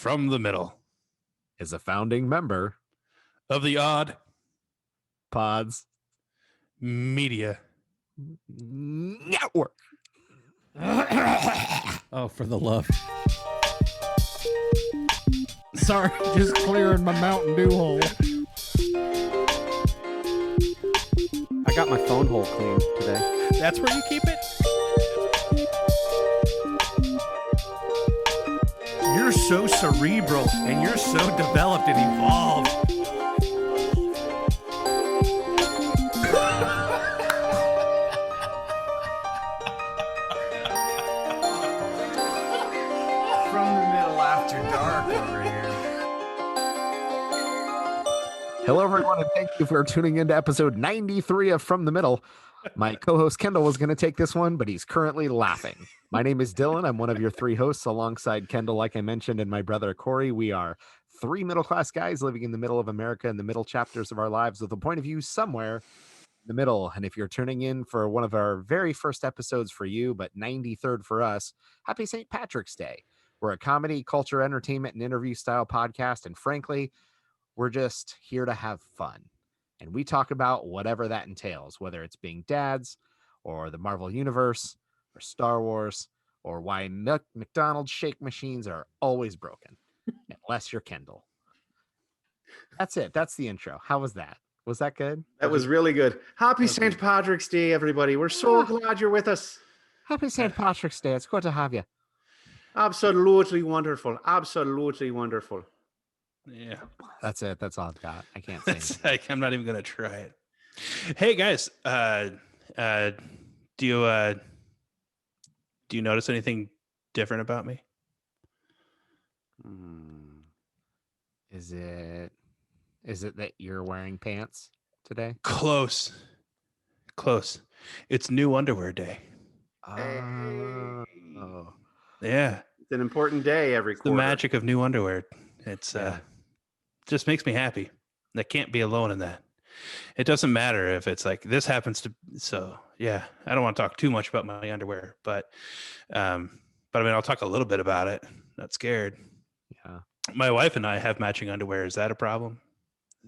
from the middle is a founding member of the Odd Pods Media Network. Oh, for the love. Sorry, just clearing my Mountain Dew hole. I got my phone hole cleaned today. That's where you keep it? You're so cerebral and you're so developed and evolved. From the middle after dark over here. Hello, everyone, and thank you for tuning into episode 93 of From the Middle. My co-host Kendall was going to take this one, but he's currently laughing. My name is Dylan. I'm one of your three hosts alongside Kendall, like I mentioned, and my brother Corey. We are three middle-class guys living in the middle of America in the middle chapters of our lives with a point of view somewhere in the middle. And if you're tuning in for one of our very first episodes for you, but 93rd for us, happy St. Patrick's Day. We're a comedy, culture, entertainment, and interview style podcast. And frankly, we're just here to have fun. And we talk about whatever that entails, whether it's being dads or the Marvel Universe or Star Wars or why McDonald's shake machines are always broken, unless you're Kendall. That's it. That's the intro. How was that? Was that good? That was really good. Happy St. Patrick's Day, everybody. We're so glad you're with us. Happy St. Patrick's Day. It's good to have you. Absolutely wonderful. Absolutely wonderful. Yeah. That's it. That's all I've got. I can't say It's like, I'm not even going to try it. Hey, guys. Do you notice anything different about me? Is it that you're wearing pants today? Close. It's new underwear day. Oh. Yeah. It's an important day every quarter. The magic of new underwear. It's just makes me happy. I can't be alone in that. It doesn't matter if it's like this happens to. So yeah, I don't want to talk too much about my underwear, but I mean, I'll talk a little bit about it. Not scared. Yeah. My wife and I have matching underwear. Is that a problem?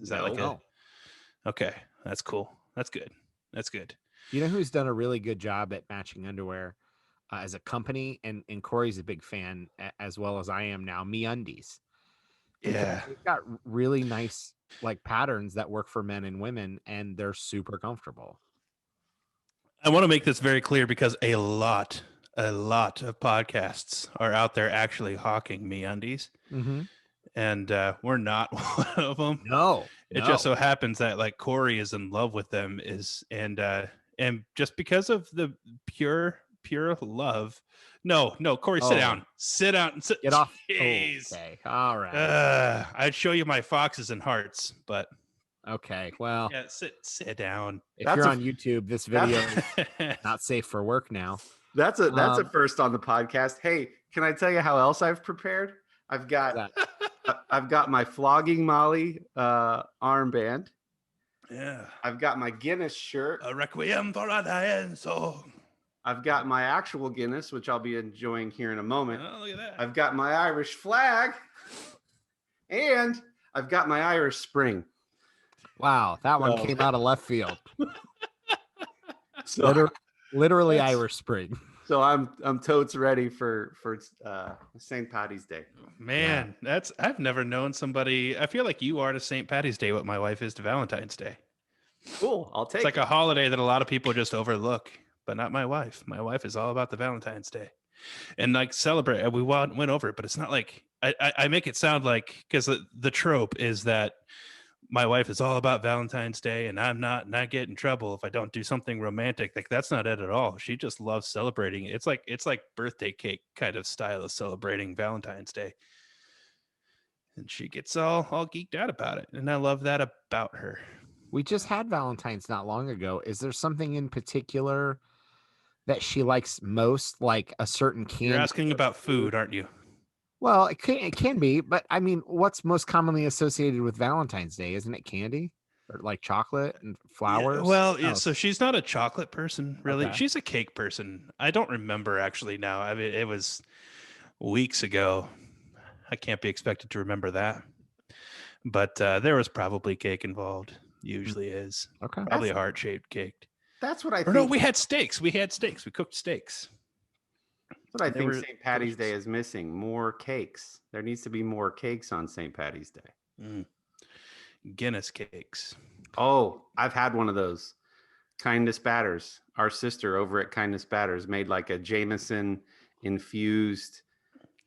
Is that No. Okay, that's cool. That's good. You know who's done a really good job at matching underwear as a company, and Corey's a big fan as well as I am now. MeUndies. Yeah, They've got really nice like patterns that work for men and women, and they're super comfortable. I want to make this very clear because a lot of podcasts are out there actually hawking MeUndies, and we're not one of them. No, it just so happens that like Corey is in love with them, and just because of the pure love. No, Corey, sit down. Get off. Jeez. Okay, all right. I'd show you my foxes and hearts, but okay, well, yeah, sit down. If you're on YouTube, this video is not safe for work now. That's a first on the podcast. Hey, can I tell you how else I've prepared? I've got my flogging Molly armband. Yeah. I've got my Guinness shirt. A requiem for a dying soul. I've got my actual Guinness, which I'll be enjoying here in a moment. Oh, look at that. I've got my Irish flag, and I've got my Irish Spring. Wow, that one came out of left field. So literally Irish Spring. So I'm totes ready for St. Paddy's Day. Man, I've never known somebody. I feel like you are to St. Paddy's Day what my wife is to Valentine's Day. Cool, I'll take it. It's like a holiday that a lot of people just overlook. But not my wife. My wife is all about the Valentine's Day, and like celebrate. We went over it, but it's not like I make it sound like, because the trope is that my wife is all about Valentine's Day, and I'm not, and I get in trouble if I don't do something romantic. Like that's not it at all. She just loves celebrating. It's like birthday cake kind of style of celebrating Valentine's Day, and she gets all geeked out about it, and I love that about her. We just had Valentine's not long ago. Is there something in particular that she likes most, like a certain candy? You're asking about food, aren't you? Well, it can be, but I mean, what's most commonly associated with Valentine's Day? Isn't it candy or like chocolate and flowers? Yeah, well, yeah, so she's not a chocolate person, really. Okay. She's a cake person. I don't remember actually now. I mean, it was weeks ago. I can't be expected to remember that. But there was probably cake involved. Usually is. Okay. Probably a heart-shaped cake. That's what I Or think. no, we had steaks. We cooked steaks. That's what I They think were St. Patty's Day delicious. is missing. More cakes. There needs to be more cakes on St. Patty's Day. Mm. Guinness cakes. Oh, I've had one of those. Kindness Batters. Our sister over at Kindness Batters made like a Jameson infused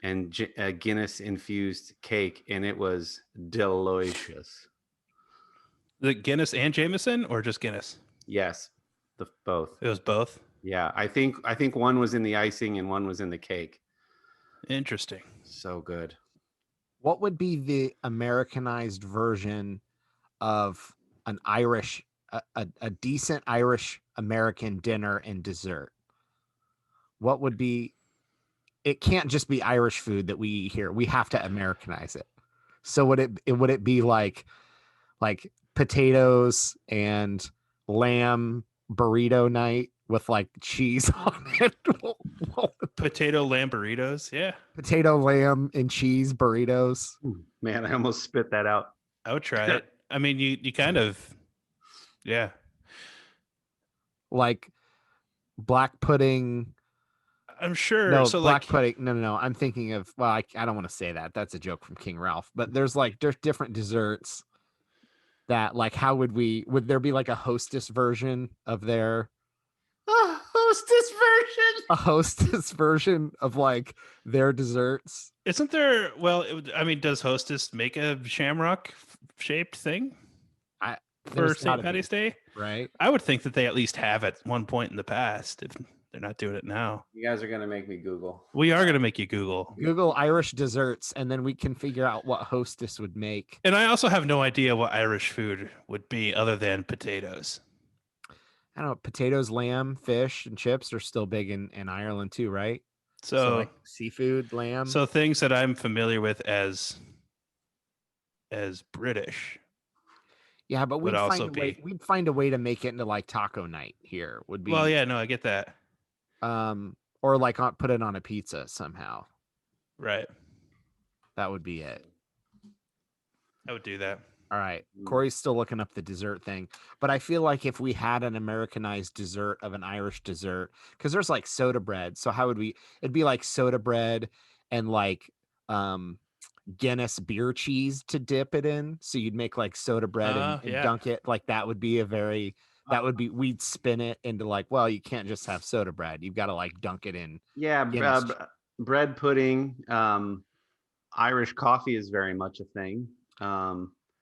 and Guinness infused cake, and it was delicious. The Guinness and Jameson, or just Guinness? Yes, both. It was both. Yeah, I think one was in the icing and one was in the cake. Interesting. So good. What would be the Americanized version of an Irish, a decent Irish American dinner and dessert? What would be? It can't just be Irish food that we eat here. We have to Americanize it. So would it be like potatoes and lamb burrito night with like cheese on it? Potato lamb burritos. Yeah, Potato, lamb, and cheese burritos. Man, I almost spit that out. I would try it. I mean, you kind of, yeah. Like black pudding. I'm sure. No, So black like, pudding. No. I'm thinking of, well, I don't want to say that. That's a joke from King Ralph. But there's different desserts that, like, would there be like a hostess version of their Hostess version. a hostess version of like their desserts? isn't there? Well, I mean, does Hostess make a shamrock shaped thing for There's St. gotta be, Patty's Day? right? I would think that they at least have at one point in the past. If they're not doing it now, You guys are gonna make me Google. we are going to make you Google. Google Irish desserts, and then we can figure out what hostess would make. And I also have no idea what Irish food would be other than potatoes. I don't know. Potatoes, lamb, fish, and chips are still big in Ireland too, right? So, like seafood, lamb. so things that I'm familiar with as British. Yeah, but would we'd find also a way. be- We'd find a way to make it into like taco night here. Would be Well, yeah, no, I get that. or like put it on a pizza somehow. Right. That would be it. I would do that. All right, Corey's still looking up the dessert thing, but I feel like if we had an Americanized dessert of an Irish dessert, because there's like soda bread. So how would we? It'd be like soda bread and like Guinness beer cheese to dip it in. So you'd make like soda bread and Yeah. dunk it. Like that would be we'd spin it into like, well, you can't just have soda bread. You've got to like dunk it in. Yeah, Guinness. bread pudding. Irish coffee is very much a thing.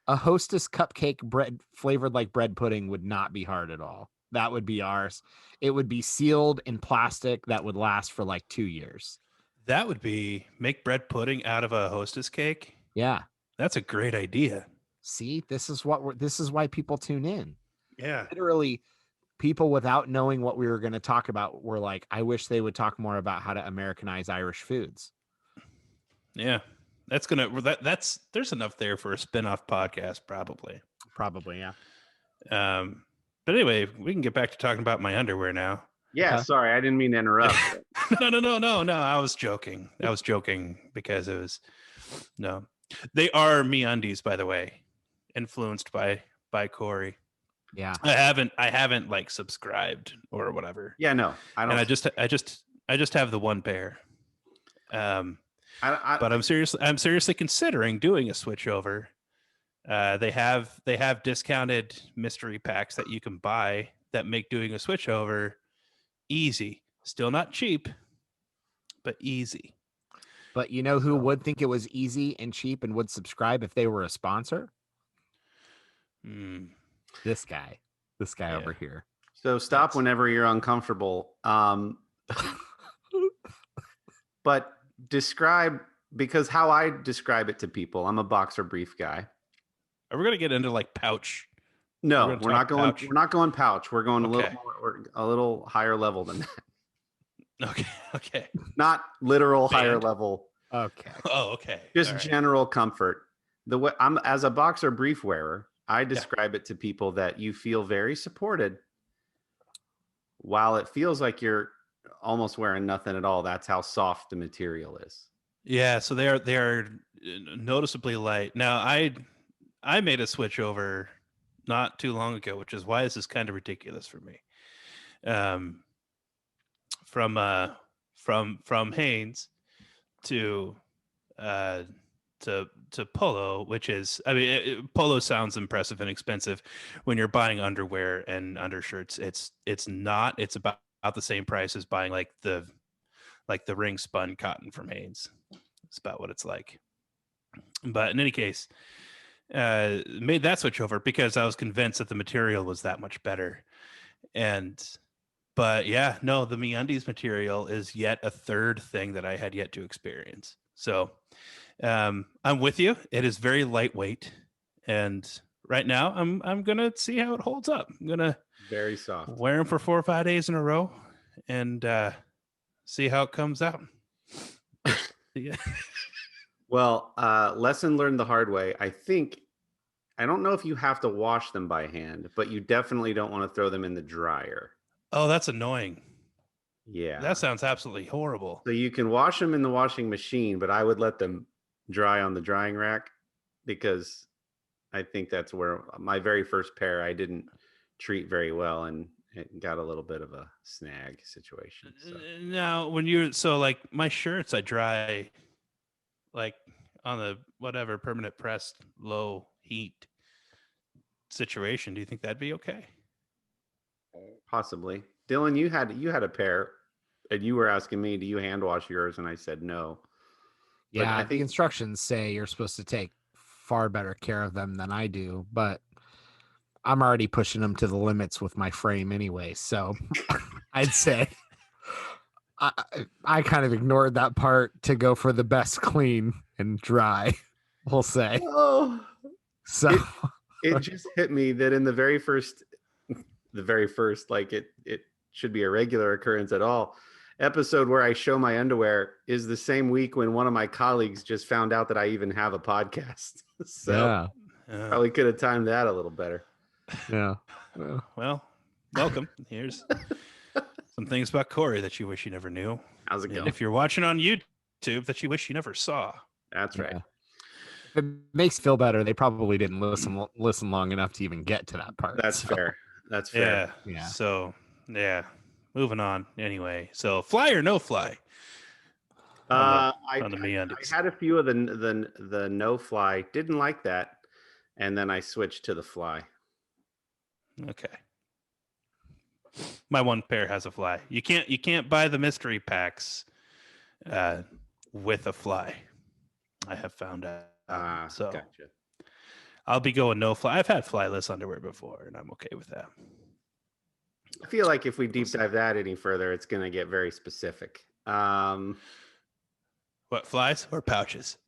A Hostess cupcake bread flavored like bread pudding would not be hard at all. That would be ours. It would be sealed in plastic that would last for like 2 years. That would be make bread pudding out of a Hostess cake. Yeah. That's a great idea. See, this is why people tune in. Yeah. Literally, people without knowing what we were going to talk about were like, I wish they would talk more about how to Americanize Irish foods. Yeah. That's there's enough there for a spin-off podcast, probably. Probably, yeah. But anyway, we can get back to talking about my underwear now. Yeah, Okay. sorry, I didn't mean to interrupt. No. I was joking. Because it was no. They are MeUndies, by the way, influenced by Corey. Yeah. I haven't like subscribed or whatever. Yeah, no, I don't. And I just have the one pair. But I'm seriously considering doing a switch over. They have discounted mystery packs that you can buy that make doing a switch over easy. Still not cheap, but easy. But you know who would think it was easy and cheap and would subscribe if they were a sponsor? This guy Yeah. over here. So stop whenever you're uncomfortable. But describe, because how I describe it to people, I'm a boxer brief guy. Are we gonna get into like pouch? No, We're gonna we're not talk going. pouch? We're not going pouch. We're going Okay. a little higher level than that. Okay. Not literal higher Band. level. Okay. Oh, okay. Just All right. general comfort. The way I'm as a boxer brief wearer, I describe it to people that you feel very supported, while it feels like you're almost wearing nothing at all. That's how soft the material is. Yeah, so they are noticeably light. Now, I made a switch over not too long ago, which is why this is kind of ridiculous for me. Um, from from Hanes to uh to Polo, which is, I mean, Polo sounds impressive and expensive when you're buying underwear and undershirts. It's not. It's about the same price as buying like the ring spun cotton from Hanes. It's about what it's like. But in any case, made that switch over because I was convinced that the material was that much better. And but yeah, no, the MeUndies material is yet a third thing that I had yet to experience. So I'm with you. It is very lightweight, and right now I'm gonna see how it holds up. I'm gonna Very soft. wear them for 4 or 5 days in a row, and see how it comes out. Yeah. Well, lesson learned the hard way. I don't know if you have to wash them by hand, but you definitely don't want to throw them in the dryer. Oh, that's annoying. Yeah. That sounds absolutely horrible. So you can wash them in the washing machine, but I would let them dry on the drying rack, because I think that's where my very first pair I didn't treat very well, and it got a little bit of a snag situation. So. Now, when you like my shirts, I dry like on the whatever permanent pressed low heat situation. Do you think that'd be okay? Possibly. Dylan, you had a pair, and you were asking me, do you hand wash yours? And I said no. But Yeah, I the think instructions say you're supposed to take far better care of them than I do, but I'm already pushing them to the limits with my frame anyway. So I'd say I kind of ignored that part to go for the best clean and dry, we'll say. oh, So it just hit me that in the very first, like it should be a regular occurrence at all, episode where I show my underwear is the same week when one of my colleagues just found out that I even have a podcast. So yeah, probably could have timed that a little better. yeah. Well, welcome. Here's some things about Corey that you wish you never knew. How's it And going? if you're watching on YouTube, that you wish you never saw. That's right. Yeah. If it makes you feel better, they probably didn't listen long enough to even get to that part. That's so. fair. That's fair. Yeah. Yeah. So yeah, moving on. Anyway, so fly or no fly? I on the MeUndies. had a few of the no fly. Didn't like that, and then I switched to the fly. Okay. My one pair has a fly. You can't buy the mystery packs with a fly. I have found out. So Gotcha. I'll be going no fly. I've had flyless underwear before, and I'm okay with that. I feel like if we deep dive that any further, it's going to get very specific. What, flies or pouches?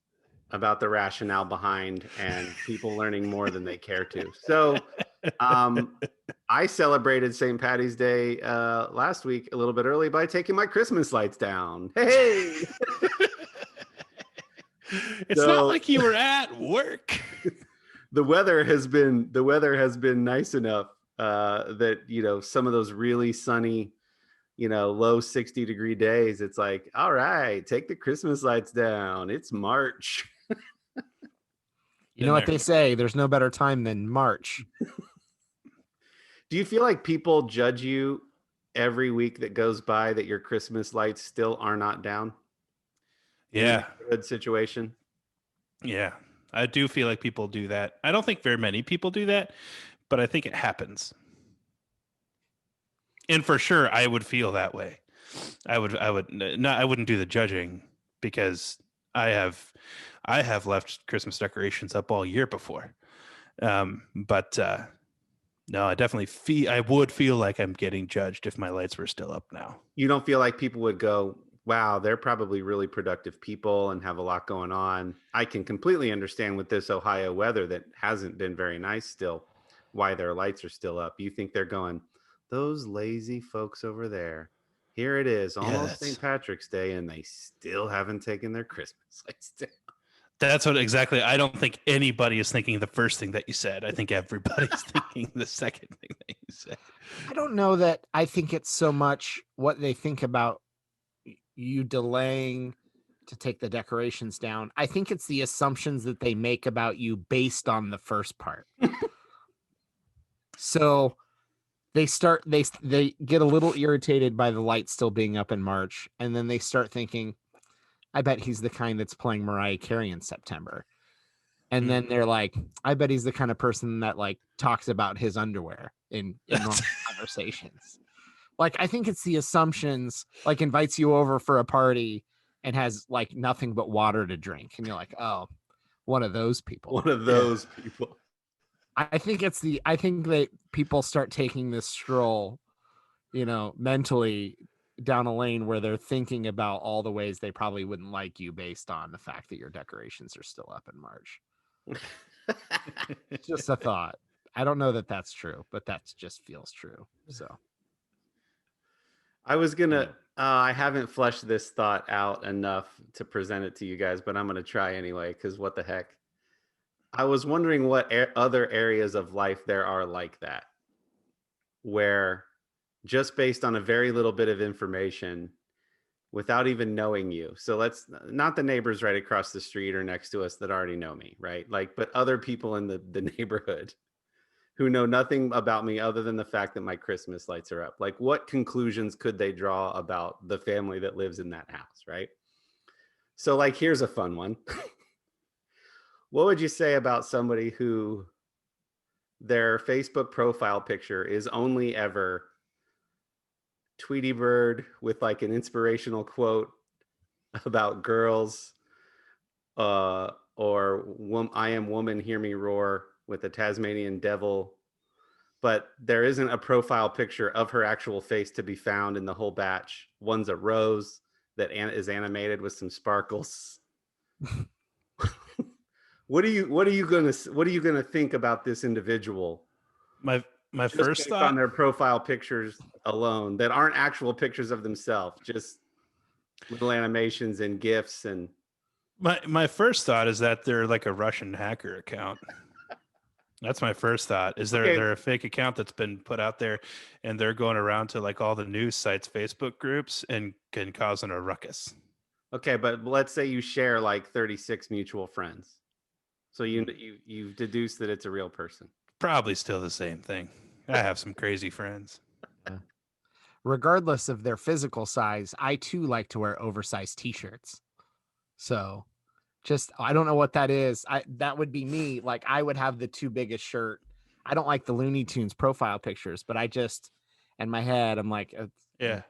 About the rationale behind and people learning more than they care to. So I celebrated St. Paddy's Day last week a little bit early by taking my Christmas lights down. Hey! It's not like you were at work. The weather has been nice enough that, you know, some of those really sunny, you know, low 60-degree days, it's like, all right, take the Christmas lights down. It's March. You know what they say? There's no better time than March. Do you feel like people judge you every week that goes by that your Christmas lights still are not down? Yeah. Good situation. Yeah. I do feel like people do that. I don't think very many people do that, but I think it happens. And for sure, I would feel that way. I wouldn't do the judging because I have left Christmas decorations up all year before. But no, I would feel like I'm getting judged if my lights were still up now. You don't feel like people would go, wow, they're probably really productive people and have a lot going on. I can completely understand with this Ohio weather that hasn't been very nice still, why their lights are still up. You think they're going, those lazy folks over there. Here it is, almost St. Patrick's Day, and they still haven't taken their Christmas lights down. That's what exactly. I don't think anybody is thinking the first thing that you said. I think everybody's thinking the second thing that you said. I don't know that I think it's so much what they think about you delaying to take the decorations down. I think it's the assumptions that they make about you based on the first part. So they get a little irritated by the light still being up in March, and then they start thinking, I bet he's the kind that's playing Mariah Carey in September. And then they're like, I bet he's the kind of person that like talks about his underwear in normal conversations. Like, I think it's the assumptions, like invites you over for a party and has like nothing but water to drink. And you're like, oh, one of those people. One of those people. I think that people start taking this stroll, mentally down a lane where they're thinking about all the ways they probably wouldn't like you based on the fact that your decorations are still up in March. It's just a thought. I don't know that that's true, but that just feels true. So I was gonna. I haven't fleshed this thought out enough to present it to you guys, but I'm gonna try anyway. Because what the heck? I was wondering what other areas of life there are like that, where just based on a very little bit of information, without even knowing you. So let's not the neighbors right across the street or next to us that already know me, right? Like, but other people in the neighborhood who know nothing about me other than the fact that my Christmas lights are up. Like, what conclusions could they draw about the family that lives in that house, right? So, like, here's a fun one. What would you say about somebody who their Facebook profile picture is only ever Tweety Bird with like an inspirational quote about girls, or I am woman, hear me roar with a Tasmanian devil, but there isn't a profile picture of her actual face to be found in the whole batch. One's a rose that is animated with some sparkles. What are you gonna think about this individual? My Just first based thought on their profile pictures alone that aren't actual pictures of themselves, just little animations and gifs and. my first thought is that they're like a Russian hacker account. That's my first thought. Is they're a fake account that's been put out there, and they're going around to like all the news sites, Facebook groups, and can causing a ruckus. Okay, but let's say you share like 36 mutual friends. So you've deduced that it's a real person. Probably still the same thing. I have some crazy friends. regardless of their physical size, I too like to wear oversized t-shirts. So I don't know what that is. That would be me. Like, I would have the too biggest shirt. I don't like the Looney Tunes profile pictures, but in my head, I'm like, Yeah.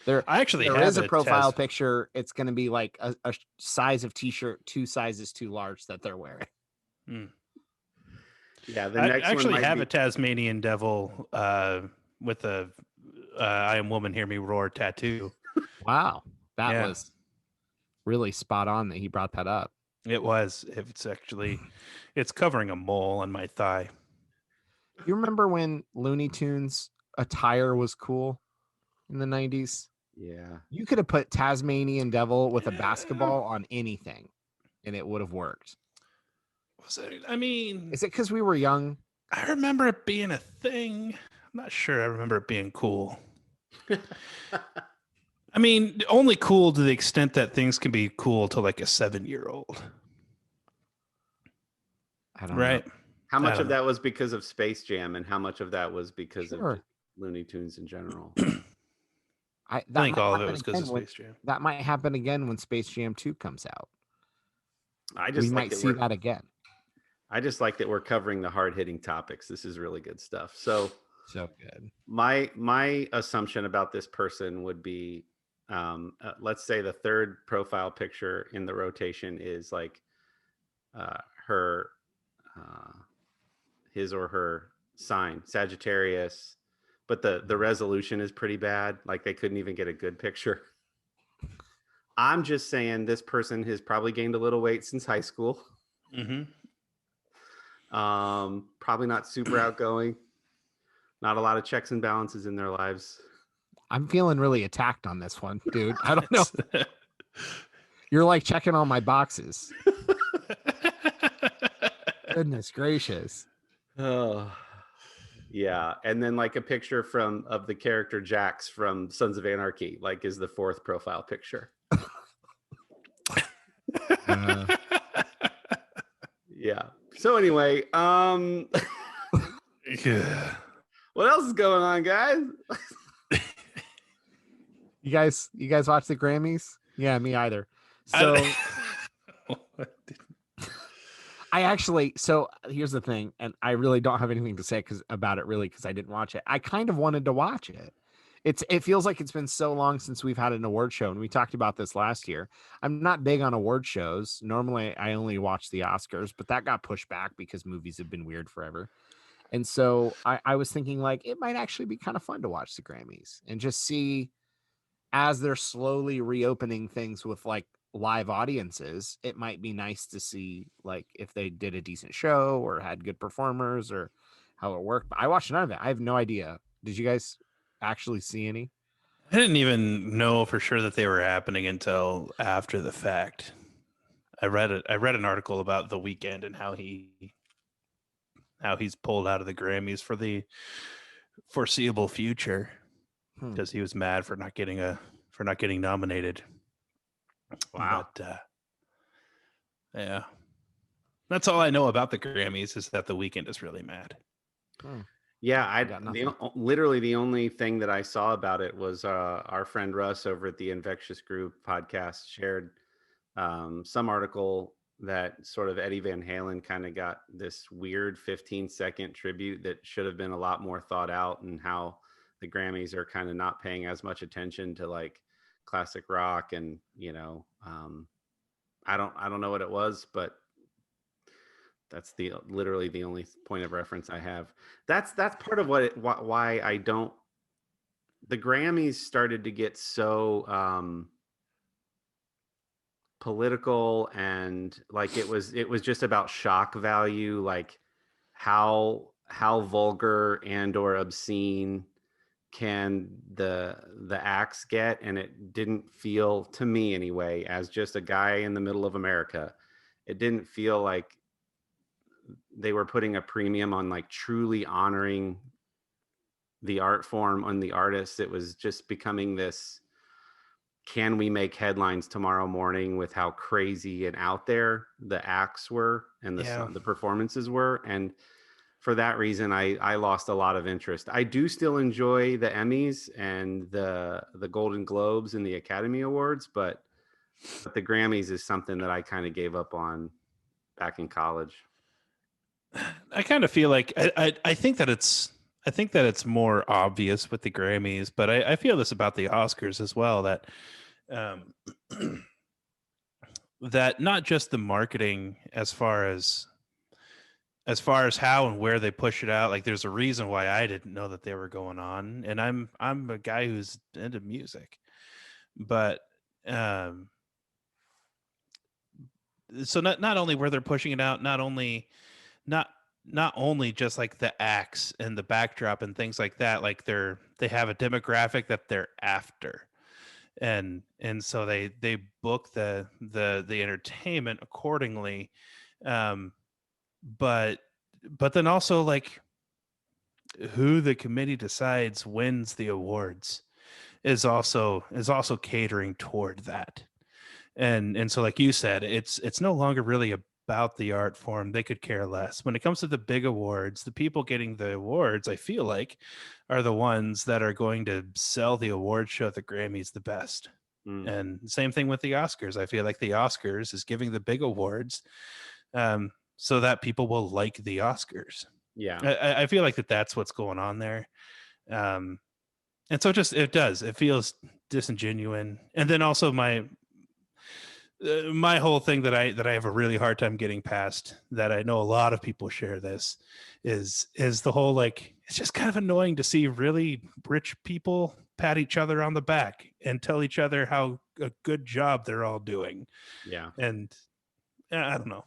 there There is a profile picture. It's going to be like a size of t-shirt, 2 sizes too large that they're wearing. Yeah. The next I actually one have a Tasmanian devil with a I am woman, hear me roar tattoo. Wow. That was really spot on that he brought that up. It was. It's covering a mole on my thigh. You remember when Looney Tunes attire was cool in the 90s? Yeah. You could have put Tasmanian devil with a basketball on anything and it would have worked. Was it? I mean, is it because we were young? I remember it being a thing. I'm not sure I remember it being cool. I mean, only cool to the extent that things can be cool to like a 7-year-old. I don't know. How much of that was because of Space Jam and how much of that was because of Looney Tunes in general? I think all of it was because of Space Jam. That might happen again when Space Jam 2 comes out. We might see that again. I just like that we're covering the hard-hitting topics. This is really good stuff. So good. My assumption about this person would be, let's say the third profile picture in the rotation is like his or her sign, Sagittarius, but the resolution is pretty bad. Like, they couldn't even get a good picture. I'm just saying this person has probably gained a little weight since high school. Mm-hmm. Probably not super outgoing. Not a lot of checks and balances in their lives. I'm feeling really attacked on this one, dude. I don't know. You're like checking all my boxes. Goodness gracious. Oh, yeah. And then like a picture of the character Jax from Sons of Anarchy, like, is the fourth profile picture. Yeah. So anyway, Yeah. what else is going on, guys? You guys watch the Grammys? Yeah, me either. I- So I actually, so here's the thing, and I really don't have anything to say about it really because I didn't watch it. I kind of wanted to watch it. It feels like it's been so long since we've had an award show, and we talked about this last year. I'm not big on award shows. Normally, I only watch the Oscars, but that got pushed back because movies have been weird forever. And so I was thinking like it might actually be kind of fun to watch the Grammys and just see as they're slowly reopening things with like live audiences, it might be nice to see like if they did a decent show or had good performers or how it worked. But I watched none of it. I have no idea. Did you guys actually see any? I didn't even know for sure that they were happening until after the fact. I read it. I read an article about The Weeknd and how he's pulled out of the Grammys for the foreseeable future because he was mad for not getting nominated. Wow. But, yeah, that's all I know about the Grammys is that The Weeknd is really mad. Yeah, got nothing. literally the only thing that I saw about it was our friend Russ over at the Infectious Group podcast shared some article that sort of Eddie Van Halen kind of got this weird 15-second tribute that should have been a lot more thought out, and how the Grammys are kind of not paying as much attention to like classic rock, and I don't know what it was, but that's literally the only point of reference I have. That's part of why I don't. The Grammys started to get so political, and like it was just about shock value, like how vulgar and or obscene can the acts get, and it didn't feel to me anyway, as just a guy in the middle of America, it didn't feel like they were putting a premium on like truly honoring the art form on the artist. It was just becoming this, can we make headlines tomorrow morning with how crazy and out there the acts were and the performances were. And for that reason, I lost a lot of interest. I do still enjoy the Emmys and the Golden Globes and the Academy Awards, but the Grammys is something that I kind of gave up on back in college. I kind of feel like I think that it's more obvious with the Grammys, but I feel this about the Oscars as well, that that not just the marketing as far as how and where they push it out. Like there's a reason why I didn't know that they were going on, and I'm a guy who's into music, but so not only where they're pushing it out, not only just like the acts and the backdrop and things like that, like they have a demographic that they're after, and so they book the entertainment accordingly, but then also like who the committee decides wins the awards is also catering toward that. And so like you said, it's no longer really about the art form. They could care less. When it comes to the big awards, the people getting the awards, I feel like, are the ones that are going to sell the award show at the Grammys the best. And same thing with the Oscars. I feel like the Oscars is giving the big awards so that people will like the Oscars. Yeah. I feel like that's what's going on there. And so it feels disingenuous. And then also my whole thing that I have a really hard time getting past, that I know a lot of people share this, is the whole, like, it's just kind of annoying to see really rich people pat each other on the back and tell each other how a good job they're all doing. Yeah. And I don't know.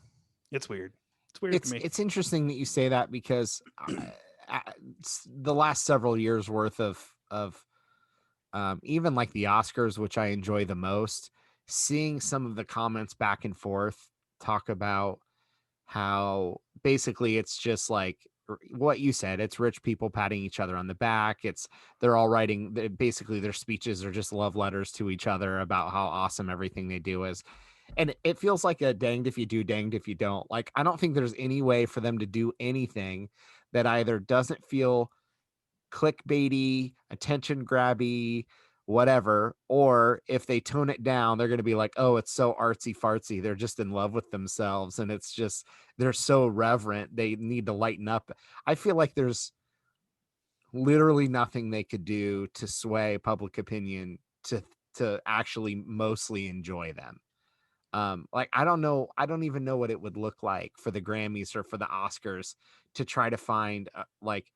It's weird. It's weird to me. It's interesting that you say that because the last several years worth of even like the Oscars, which I enjoy the most, seeing some of the comments back and forth talk about how basically it's just like what you said, it's rich people patting each other on the back. They're all writing, basically their speeches are just love letters to each other about how awesome everything they do is. And it feels like a danged if you do, danged if you don't. Like, I don't think there's any way for them to do anything that either doesn't feel clickbaity, attention grabby, whatever, or if they tone it down, they're going to be like, oh, it's so artsy fartsy. They're just in love with themselves. And it's just, they're so reverent. They need to lighten up. I feel like there's literally nothing they could do to sway public opinion to actually mostly enjoy them. Like, I don't even know what it would look like for the Grammys or for the Oscars to try to find like,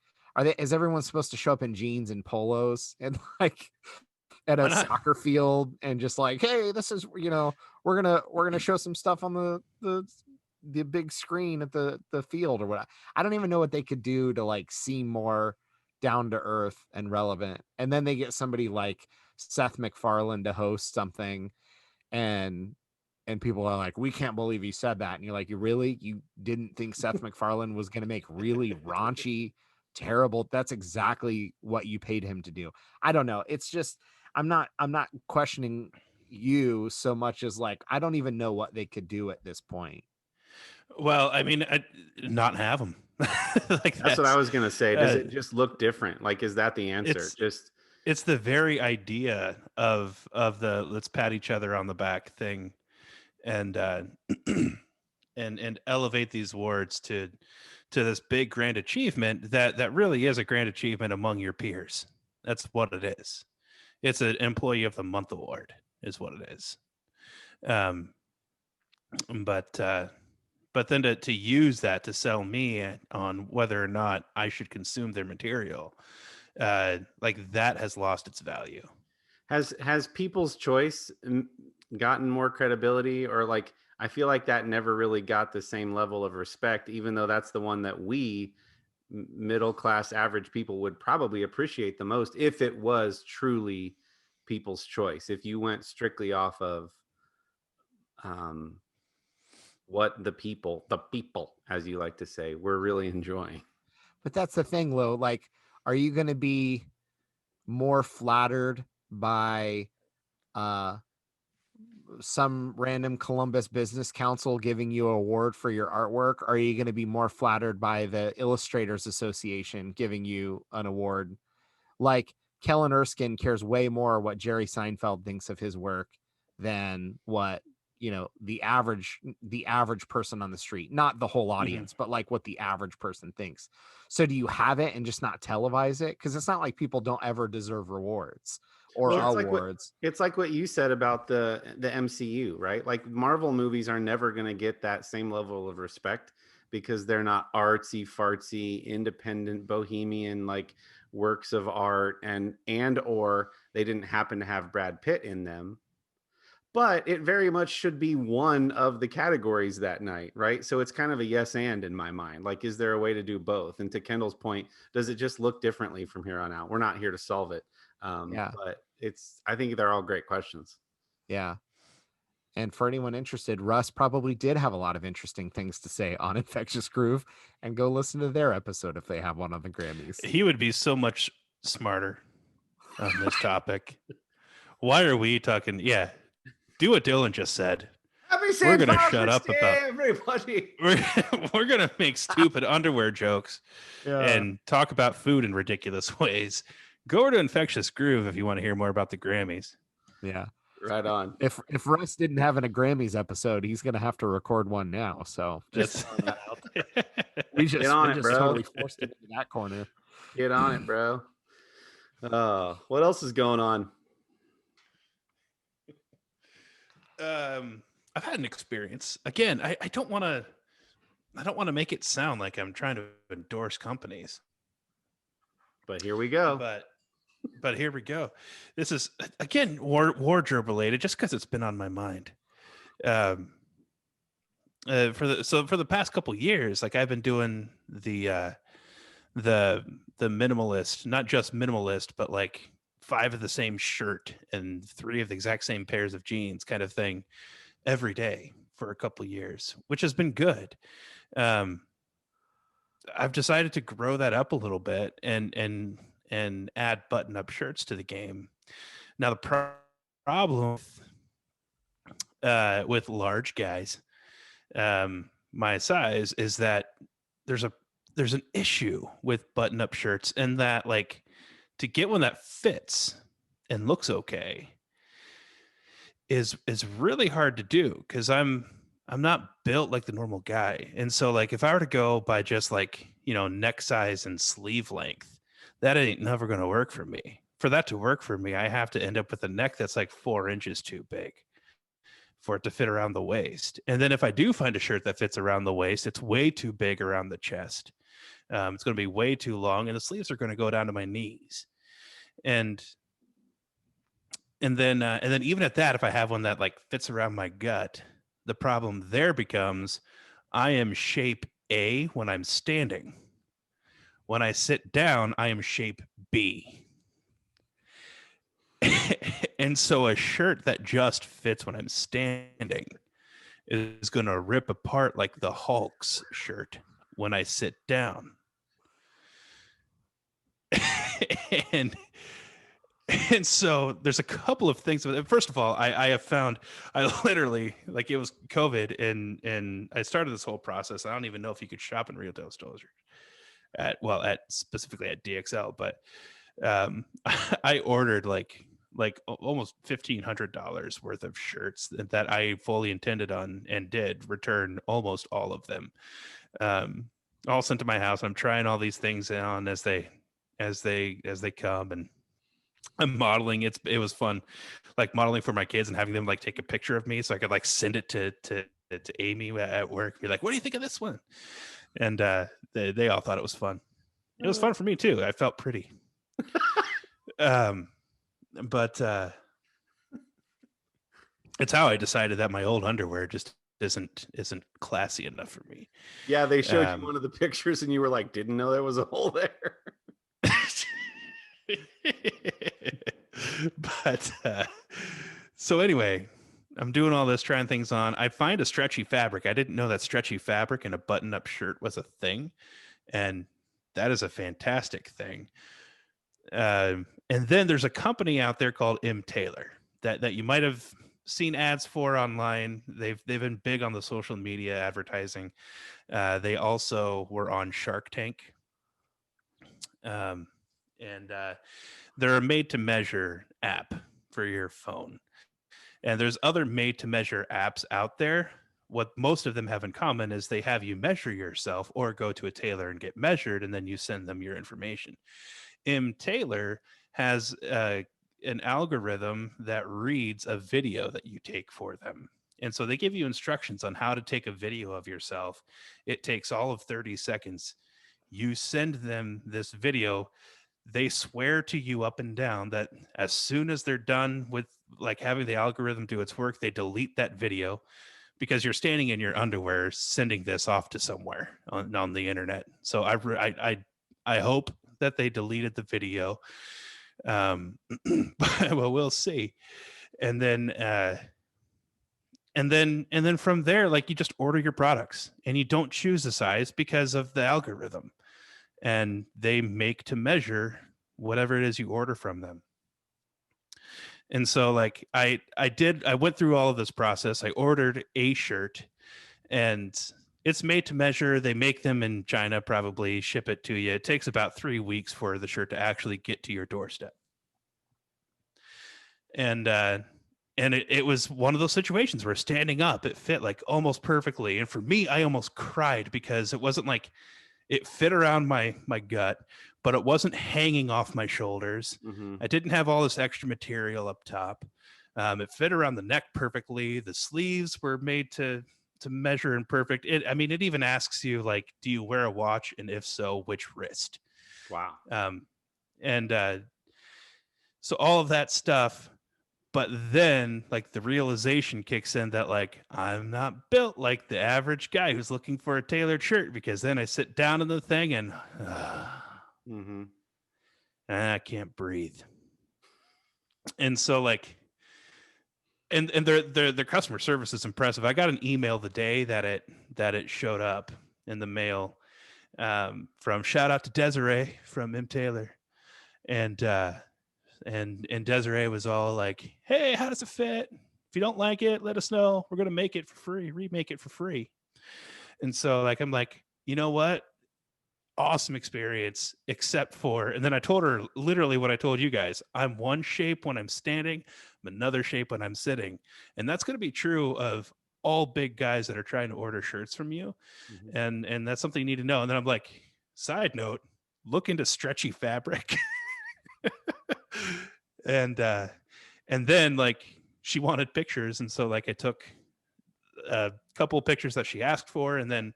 is everyone supposed to show up in jeans and polos and like at Why a not? soccer field and just like, hey, this is, we're gonna show some stuff on the big screen at the field or what. I don't even know what they could do to like seem more down to earth and relevant. And then they get somebody like Seth MacFarlane to host something, and people are like, we can't believe he said that. And you're like, you didn't think Seth MacFarlane was going to make really raunchy, terrible? That's exactly what you paid him to do. I don't know. It's just, I'm not questioning you so much as like, I don't even know what they could do at this point. Well, I mean, not have them. Like That's what I was gonna say. Does uh, it just look different? Like, is that the answer? Just it's the very idea of the let's pat each other on the back thing, and and elevate these awards to this big grand achievement that really is a grand achievement among your peers. That's what it is. It's an employee of the month award is what it is. Um, but then to use that to sell me on whether or not I should consume their material, like that has lost its value. has People's Choice gotten more credibility, or like I feel like that never really got the same level of respect, even though that's the one that we middle class average people would probably appreciate the most if it was truly People's Choice. If you went strictly off of um, what the people, as you like to say, were really enjoying. But that's the thing, Lo. Like, are you going to be more flattered by uh some random Columbus Business Council giving you an award for your artwork? Or are you going to be more flattered by the Illustrators Association giving you an award? Like, Kellen Erskine cares way more what Jerry Seinfeld thinks of his work than what, the average person on the street, not the whole audience, but like what the average person thinks. So do you have it and just not televise it? Because it's not like people don't ever deserve rewards or Well, awards. it's like what you said about the MCU, right? Like Marvel movies are never going to get that same level of respect because they're not artsy fartsy independent bohemian like works of art, and or they didn't happen to have Brad Pitt in them. But it very much should be one of the categories that night, right? So it's kind of a yes and in my mind. Like, is there a way to do both? And to Kendall's point, does it just look differently from here on out? We're not here to solve it. Yeah. But I think they're all great questions. Yeah. And for anyone interested, Russ probably did have a lot of interesting things to say on Infectious Groove, and go listen to their episode if they have one on the Grammys. He would be so much smarter on this topic. Why are we talking? Yeah, do what Dylan just said. Happy We're St. gonna Patrick's shut up Day, about everybody. we're gonna make stupid underwear jokes and talk about food in ridiculous ways. Go over to Infectious Groove if you want to hear more about the Grammys. Yeah. Right on. If Russ didn't have a Grammys episode, he's gonna have to record one now. So That's we just, Get on it, bro. totally forced it into that corner. Get on it, bro. What else is going on? I've had an experience. Again, I don't want to make it sound like I'm trying to endorse companies. But here we go. But here we go. This is again wardrobe related, just because it's been on my mind. For the past couple years, like I've been doing the minimalist, not just minimalist, but like 5 of the same shirt and 3 of the exact same pairs of jeans kind of thing every day for a couple years, which has been good. I've decided to grow that up a little bit and add button-up shirts to the game. Now the problem with large guys my size is that there's an issue with button up shirts, and that like to get one that fits and looks okay is really hard to do because I'm not built like the normal guy. And so like if I were to go by just like, neck size and sleeve length, that ain't never going to work for me. For that to work for me, I have to end up with a neck that's like 4 inches too big for it to fit around the waist. And then if I do find a shirt that fits around the waist, it's way too big around the chest. It's going to be way too long, and the sleeves are going to go down to my knees. And then even at that, if I have one that like fits around my gut, the problem there becomes I am shape A when I'm standing. When I sit down, I am shape B. And so a shirt that just fits when I'm standing is going to rip apart like the Hulk's shirt when I sit down. and so there's a couple of things. First of all, I have found I literally like it was COVID and I started this whole process. I don't even know if you could shop in retail stores at specifically at DXL, but I ordered like almost $1,500 worth of shirts that I fully intended on and did return almost all of them. All sent to my house. I'm trying all these things on as they come, and I'm modeling. It was fun, like modeling for my kids and having them like take a picture of me so I could like send it to Amy at work. Be like, what do you think of this one? And they all thought it was fun. It was fun for me too. I felt pretty. But it's how I decided that my old underwear just isn't classy enough for me. Yeah, they showed you one of the pictures and you were like, didn't know there was a hole there. But so anyway, I'm doing all this, trying things on. I find a stretchy fabric. I didn't know that stretchy fabric in a button-up shirt was a thing, and that is a fantastic thing. And then there's a company out there called M. Taylor that you might have seen ads for online. They've been big on the social media advertising. They also were on Shark Tank. And they're a made-to-measure app for your phone. And there's other made-to-measure apps out there. What most of them have in common is they have you measure yourself or go to a tailor and get measured, and then you send them your information. M. Taylor has an algorithm that reads a video that you take for them. And so they give you instructions on how to take a video of yourself. It takes all of 30 seconds. You send them this video. They swear to you up and down that as soon as they're done with like having the algorithm do its work, they delete that video because you're standing in your underwear sending this off to somewhere on the internet. So I hope that they deleted the video. But well, we'll see. And then from there, like you just order your products and you don't choose a size because of the algorithm, and they make to measure whatever it is you order from them. And so like I went through all of this process. I ordered a shirt and it's made to measure. They make them in China, probably ship it to you. It takes about 3 weeks for the shirt to actually get to your doorstep. And it was one of those situations where standing up, it fit like almost perfectly. And for me, I almost cried because it wasn't like it fit around my gut, but it wasn't hanging off my shoulders. Mm-hmm. I didn't have all this extra material up top. It fit around the neck perfectly. The sleeves were made to measure and perfect. It even asks you like, do you wear a watch? And if so, which wrist? Wow. So all of that stuff. But then like the realization kicks in that like, I'm not built like the average guy who's looking for a tailored shirt, because then I sit down in the thing and Mm-hmm. I can't breathe. And so like, and their customer service is impressive. I got an email the day that it showed up in the mail, from shout out to Desiree from M. Taylor. And Desiree was all like, hey, how does it fit? you don't like it, let us know. We're gonna make it for free, remake it for free. And so like I'm like, you know what? Awesome experience, except for, and then I told her literally what I told you guys. I'm one shape when I'm standing, I'm another shape when I'm sitting. And that's gonna be true of all big guys that are trying to order shirts from you. And that's something you need to know. And then I'm like, side note, look into stretchy fabric. and then like she wanted pictures, and so like I took a couple of pictures that she asked for, and then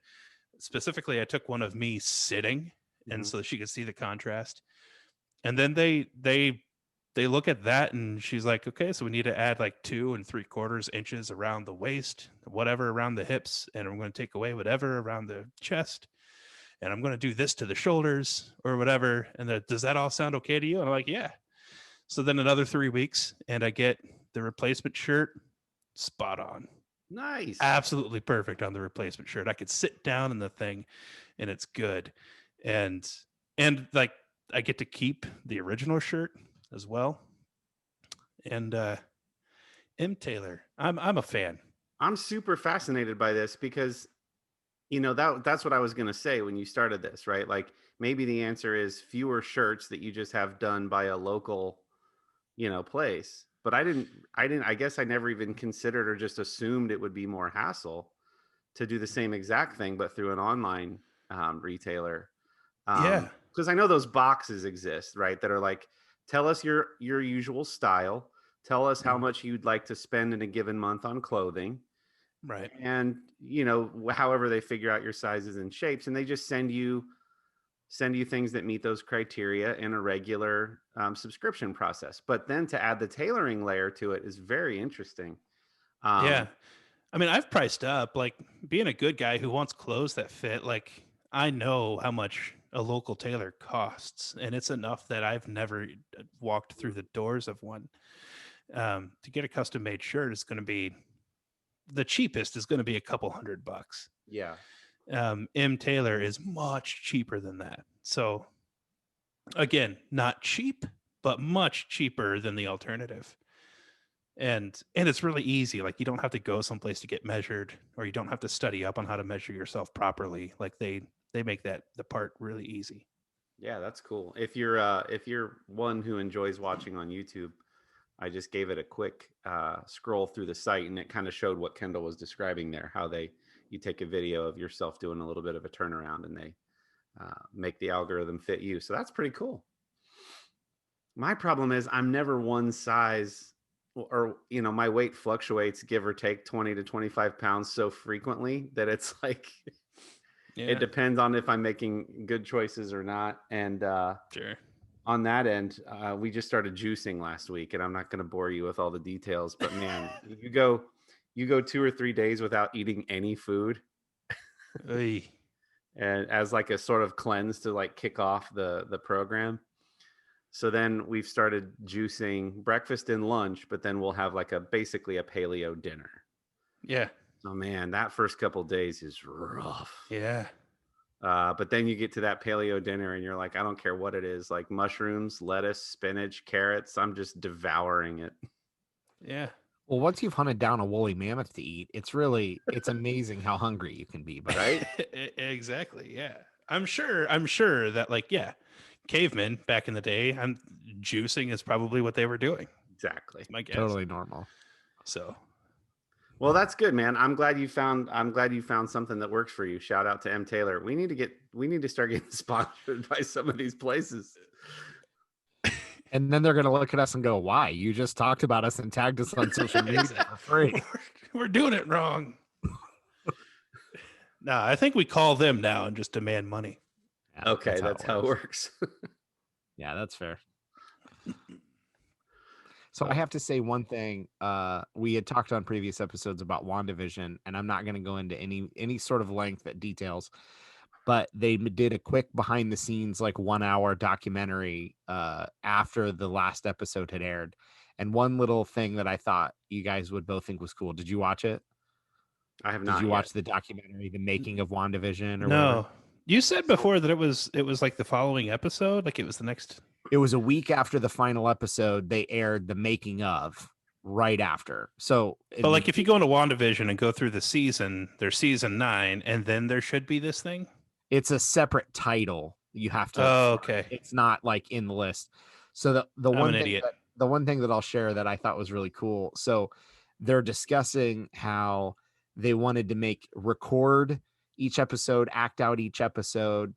specifically I took one of me sitting, and so that she could see the contrast. And then they look at that, and she's like, okay, so we need to add like 2 3/4 inches around the waist, whatever around the hips, and I'm going to take away whatever around the chest, and I'm going to do this to the shoulders or whatever. And does that all sound okay to you? And I'm like, yeah. So then another 3 weeks, and I get the replacement shirt, spot on. Nice. Absolutely perfect on the replacement shirt. I could sit down in the thing and it's good. And like I get to keep the original shirt as well. And M. Taylor, I'm a fan. I'm super fascinated by this because, that's what I was going to say when you started this, right? Like maybe the answer is fewer shirts that you just have done by a local, place. But I guess I never even considered or just assumed it would be more hassle to do the same exact thing, but through an online retailer. Yeah. Because I know those boxes exist, right? That are like, tell us your usual style. Tell us how much you'd like to spend in a given month on clothing. Right. And, however they figure out your sizes and shapes, and they just send you things that meet those criteria in a regular subscription process. But then to add the tailoring layer to it is very interesting. Yeah. I mean, I've priced up, like being a good guy who wants clothes that fit. Like I know how much a local tailor costs, and it's enough that I've never walked through the doors of one. To get a custom made shirt is going to be the cheapest is going to be a couple $100. Yeah. M. Taylor is much cheaper than that. So again, not cheap, but much cheaper than the alternative. And it's really easy. Like you don't have to go someplace to get measured, or you don't have to study up on how to measure yourself properly. Like they make the part really easy. Yeah, that's cool. If you're one who enjoys watching on YouTube, I just gave it a quick scroll through the site, and it kind of showed what Kendall was describing there, how you take a video of yourself doing a little bit of a turnaround, and they make the algorithm fit you. So that's pretty cool. My problem is I'm never one size, or my weight fluctuates, give or take 20 to 25 pounds so frequently that it's like it depends on if I'm making good choices or not. And Sure. On that end, we just started juicing last week, and I'm not going to bore you with all the details, but man, you go 2 or 3 days without eating any food, Oy. and as like a sort of cleanse to like kick off the program. So then we've started juicing breakfast and lunch, but then we'll have like basically a paleo dinner. Yeah. Oh man, that first couple days is rough. Yeah. But then you get to that paleo dinner and you're like, I don't care what it is, like mushrooms, lettuce, spinach, carrots. I'm just devouring it. Yeah. Well, once you've hunted down a woolly mammoth to eat, it's amazing how hungry you can be. But Right? Exactly. Yeah. I'm sure that like, yeah, cavemen back in the day, juicing is probably what they were doing. Exactly. My guess. totally normal. So Well, that's good, man. I'm glad you found something that works for you. Shout out to M. Taylor. We need to start getting sponsored by some of these places. And then they're going to look at us and go, why? You just talked about us and tagged us on social media for free. We're doing it wrong. No, I think we call them now and just demand money. Yeah, Okay, that's how it works. Yeah, that's fair. So I have to say one thing. We had talked on previous episodes about WandaVision, and I'm not going to go into any sort of length at details, but they did a quick behind the scenes, like 1 hour documentary after the last episode had aired. And one little thing that I thought you guys would both think was cool. Did you watch it? I have not. Did you yet. watch the documentary, The Making of WandaVision? Or No. whatever? You said before that it was like the following episode, like it was the next. It was a week after the final episode. They aired the making of, right after. So But like if you go into WandaVision and go through the season, there's season 9, and then there should be this thing. it's a separate title. You have to. Oh, okay. It's not like in the list. So the I'm one an thing idiot. the one thing that I'll share that I thought was really cool. So they're discussing how they wanted to record each episode, act out each episode,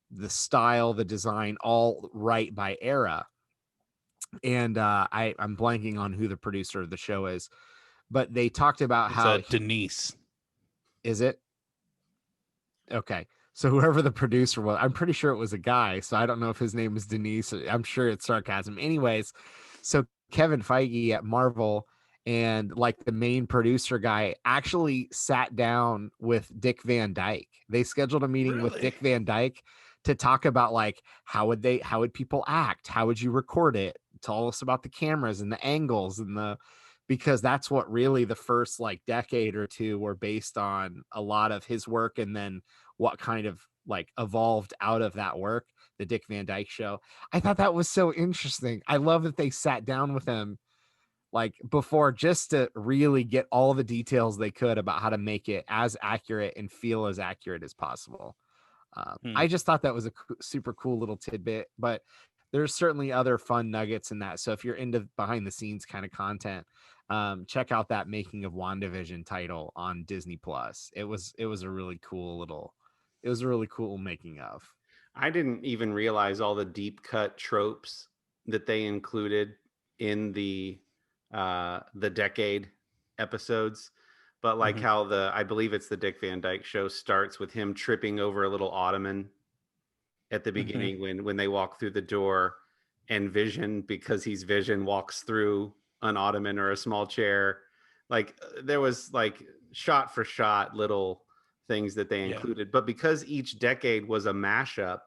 the style, the design, all right by era. And I'm blanking on who the producer of the show is, but they talked about how Denise. Is it? Okay. So whoever the producer was, I'm pretty sure it was a guy. So I don't know if his name is Denise. I'm sure it's sarcasm. Anyways, so Kevin Feige at Marvel and like the main producer guy actually sat down with Dick Van Dyke. They scheduled a meeting with Dick Van Dyke to talk about like how would people act? How would you record it? Tell us about the cameras and the angles and because that's what really the first like decade or two were based on, a lot of his work, and then what kind of like evolved out of that work, the Dick Van Dyke Show. I thought that was so interesting. I love that they sat down with him like before just to really get all the details they could about how to make it as accurate and feel as accurate as possible. I just thought that was a super cool little tidbit, but there's certainly other fun nuggets in that. So if you're into behind the scenes kind of content, check out that Making of WandaVision title on Disney Plus. It was a really cool making of. I didn't even realize all the deep cut tropes that they included in the decade episodes. But like how I believe it's the Dick Van Dyke Show starts with him tripping over a little ottoman at the beginning when they walk through the door, and Vision, because he's Vision, walks through an ottoman or a small chair. Like there was like shot for shot little things that they included. But because each decade was a mashup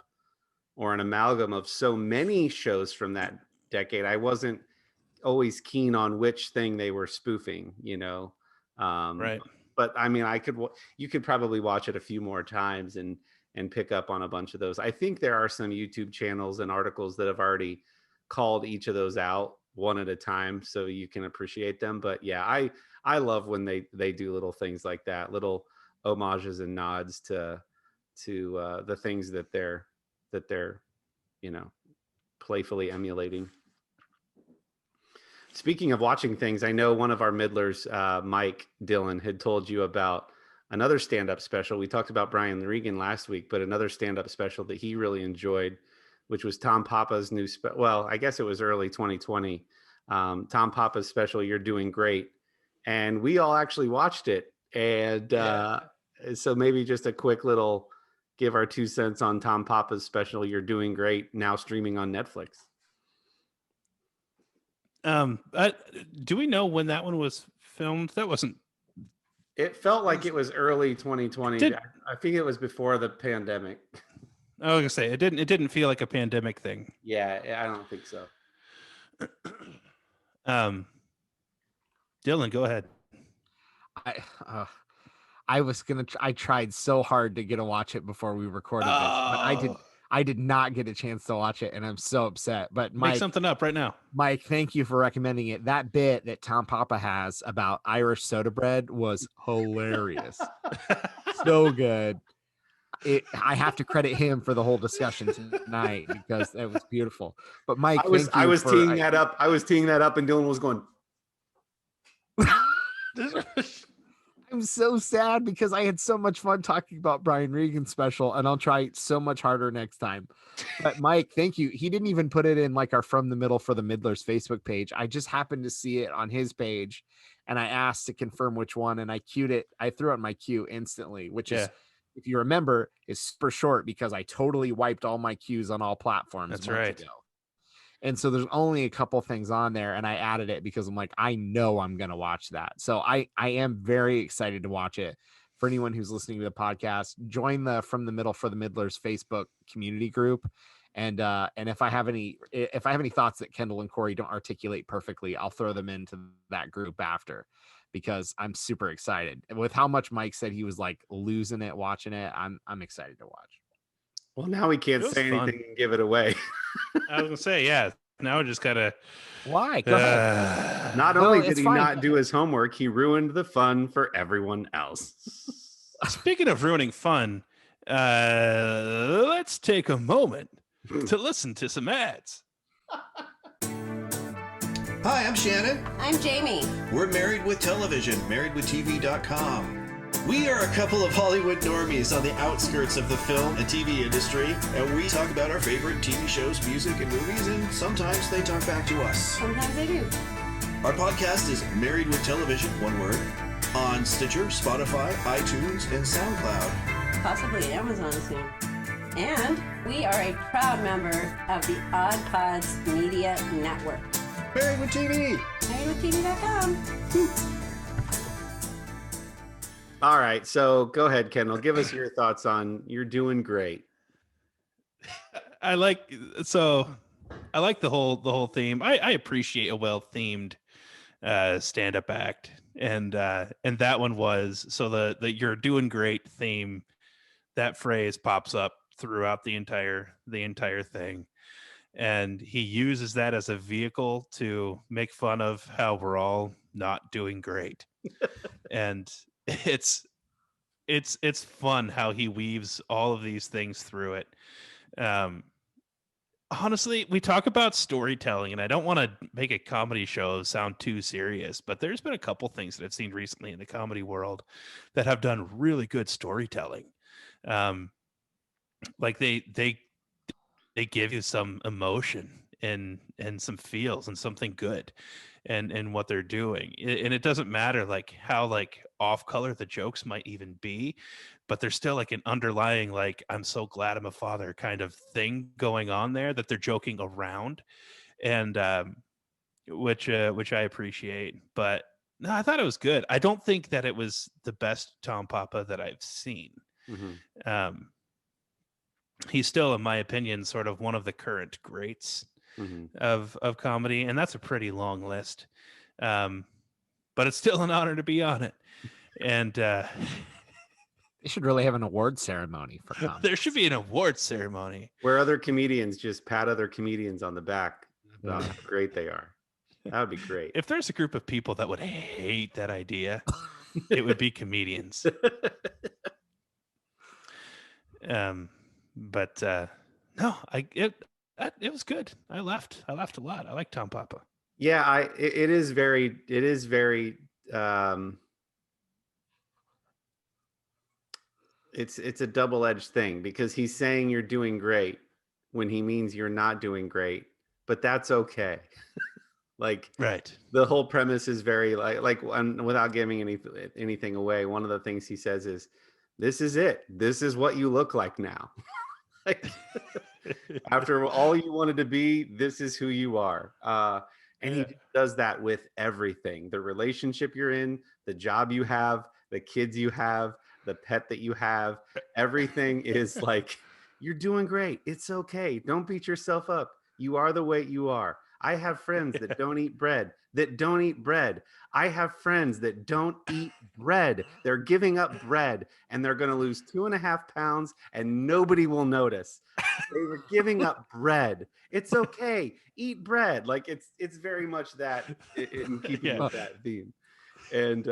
or an amalgam of so many shows from that decade, I wasn't always keen on which thing they were spoofing, Right. But I mean, you could probably watch it a few more times and pick up on a bunch of those. I think there are some YouTube channels and articles that have already called each of those out one at a time, so you can appreciate them. But yeah, I love when they do little things like that, little homages and nods to the things that they're playfully emulating. Speaking of watching things, I know one of our middlers, Mike Dillon, had told you about another stand-up special. We talked about Brian Regan last week, but another stand-up special that he really enjoyed, which was Tom Papa's new well, I guess it was early 2020. Tom Papa's special, You're Doing Great. And we all actually watched it. And so maybe just a quick little give our 2 cents on Tom Papa's special, You're Doing Great, now streaming on Netflix. Do we know when that one was filmed? That wasn't. It felt like it was early 2020. I think it was before the pandemic. I was gonna say it didn't feel like a pandemic thing. Yeah, I don't think so. Dylan, go ahead. I tried so hard to get to watch it before we recorded this, but I did not get a chance to watch it, and I'm so upset. But Mike, make something up right now. Mike, thank you for recommending it. That bit that Tom Papa has about Irish soda bread was hilarious. So good. I have to credit him for the whole discussion tonight because it was beautiful. But Mike, I was teeing that up, and Dylan was going. I'm so sad because I had so much fun talking about Brian Regan's special, and I'll try so much harder next time. But Mike, thank you. He didn't even put it in like our From the Middle for the Middlers Facebook page. I just happened to see it on his page, and I asked to confirm which one, and I queued it. I threw out my queue instantly, which is, if you remember, is super short because I totally wiped all my queues on all platforms. That's right. Ago. And so there's only a couple things on there, and I added it because I'm like, I know I'm going to watch that. So I am very excited to watch it. For anyone who's listening to the podcast, join the From the Middle for the Middlers Facebook community group. And if I have any thoughts that Kendall and Corey don't articulate perfectly, I'll throw them into that group after, because I'm super excited. And with how much Mike said he was like losing it watching it, I'm excited to watch. Well, now we can't say anything and give it away. I was gonna say, yeah, Now I just gotta. Why? Go ahead. Not No, only did it's he fine. not do his homework, he ruined the fun for everyone else. Speaking of ruining fun, let's take a moment to listen to some ads. Hi, I'm Shannon. I'm Jamie. We're Married with Television, marriedwithtv.com. We are a couple of Hollywood normies on the outskirts of the film and TV industry, and we talk about our favorite TV shows, music, and movies, and sometimes they talk back to us. Sometimes I do. Our podcast is Married with Television, one word, on Stitcher, Spotify, iTunes, and SoundCloud. Possibly Amazon soon. And we are a proud member of the Odd Pods Media Network. Married with TV. MarriedWithTV.com. All right, so go ahead, Kendall. Give us your thoughts on "You're Doing Great." I like the whole theme. I appreciate a well themed stand-up act, and that one was so the "You're Doing Great" theme. That phrase pops up throughout the entire thing, and he uses that as a vehicle to make fun of how we're all not doing great. And it's fun how he weaves all of these things through it. Honestly, we talk about storytelling, and I don't want to make a comedy show sound too serious, but there's been a couple things that I've seen recently in the comedy world that have done really good storytelling. Like they give you some emotion and some feels and something good and what they're doing. And it doesn't matter like how like off color the jokes might even be, but there's still like an underlying like I'm so glad I'm a father kind of thing going on there that they're joking around, and which I appreciate. But no, I thought it was good. I don't think that it was the best Tom Papa that I've seen. Mm-hmm. He's still, in my opinion, sort of one of the current greats of comedy, and that's a pretty long list. But it's still an honor to be on it. And They should really have an award ceremony for comedy. there should be an award ceremony where other comedians just pat other comedians on the back about how great they are. That would be great. If there's a group of people that would hate that idea, it would be comedians. But no, it was good. I laughed a lot. I like Tom Papa. Yeah, it is very it's a double-edged thing, because he's saying you're doing great when he means you're not doing great, but that's okay. Like, Right. The whole premise is very without giving anything away, one of the things he says is, this is it. This is what you look like now. Like, after all you wanted to be, this is who you are. And he does that with everything. The relationship you're in, the job you have, the kids you have, the pet that you have, everything is like, you're doing great. It's okay. Don't beat yourself up. You are the way you are. I have friends that don't eat bread, I have friends that don't eat bread. They're giving up bread, and they're going to lose 2.5 pounds, and nobody will notice. They were giving up bread. It's okay. Eat bread. Like, it's very much that in keeping with that theme. And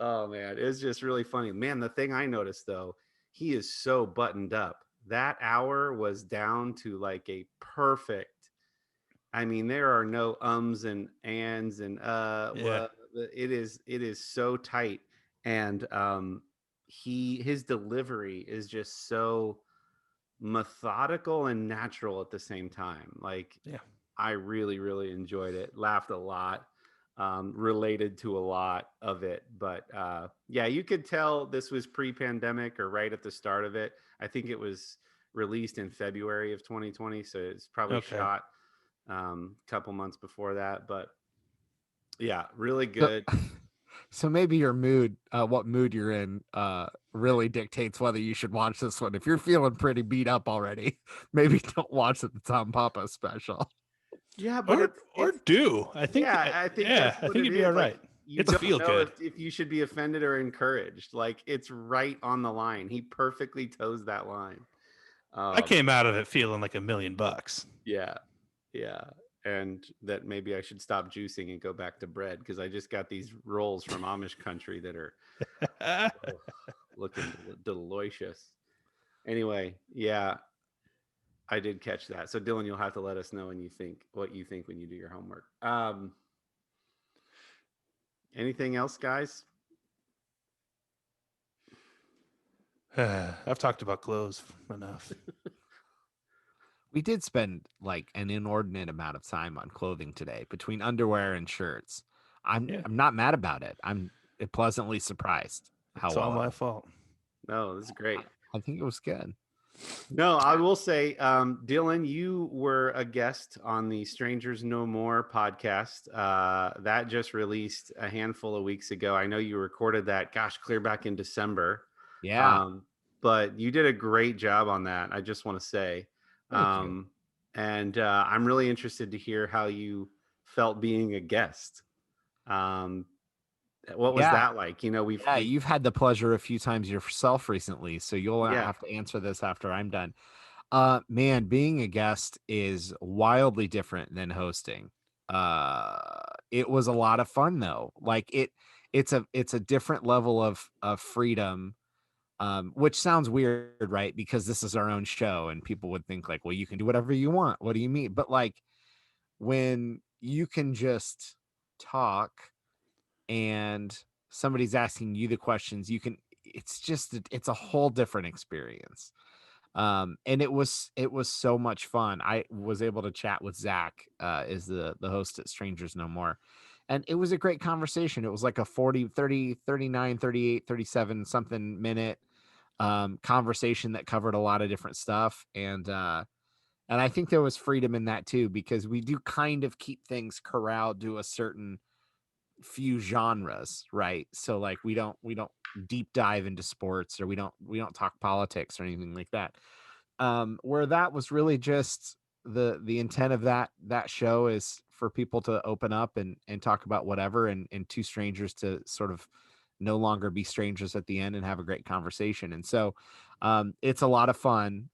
oh man, it's just really funny. Man, the thing I noticed though, he is so buttoned up. That hour was down to like a perfect. I mean, there are no ums and ands and well, it is so tight, and his delivery is just so methodical and natural at the same time. Like, I really, really enjoyed it. Laughed a lot. Related to a lot of it, but yeah, you could tell this was pre-pandemic or right at the start of it. I think it was released in February of 2020, so it's probably shot a couple months before that. But yeah, really good. So maybe your mood, what mood you're in, really dictates whether you should watch this one. If you're feeling pretty beat up already, maybe don't watch the Tom Papa special. Yeah, but or do. I think. Yeah, I think you'd be all right. Like, you it's don't feel know good. if you should be offended or encouraged. Like, it's right on the line. He perfectly toes that line. I came out of it feeling like $1 million. Yeah. and that maybe I should stop juicing and go back to bread because I just got these rolls from Amish country that are looking delicious. Anyway, yeah, I did catch that. So Dylan, you'll have to let us know what you think when you do your homework. Anything else, guys? I've talked about clothes enough. We did spend like an inordinate amount of time on clothing today between underwear and shirts. I'm not mad about it. I'm pleasantly surprised how It's well all it my went. fault. No, this is great. I think it was good. No, I will say, Dylan, you were a guest on the Strangers No More podcast. That just released a handful of weeks ago. I know you recorded that, gosh, clear back in December. Yeah. But you did a great job on that. I just want to say, Thank you. and I'm really interested to hear how you felt being a guest. What was Yeah. that like? You know, Yeah, you've had the pleasure a few times yourself recently, so you'll Yeah. have to answer this after I'm done. Man, being a guest is wildly different than hosting. It was a lot of fun though. Like it's a different level of freedom. Which sounds weird, right? Because this is our own show and people would think like, well, you can do whatever you want. What do you mean? But like when you can just talk and somebody's asking you the questions, it's a whole different experience. And it was so much fun. I was able to chat with Zach, is the host at Strangers No More, and it was a great conversation. It was like a 40 30 39 38 37 something minute conversation that covered a lot of different stuff. And I think there was freedom in that too, because we do kind of keep things corralled to a certain few genres, right? So like we don't deep dive into sports, or we don't talk politics or anything like that. Where that was really just the intent of that show is for people to open up and talk about whatever, and two strangers to sort of no longer be strangers at the end and have a great conversation. And so it's a lot of fun.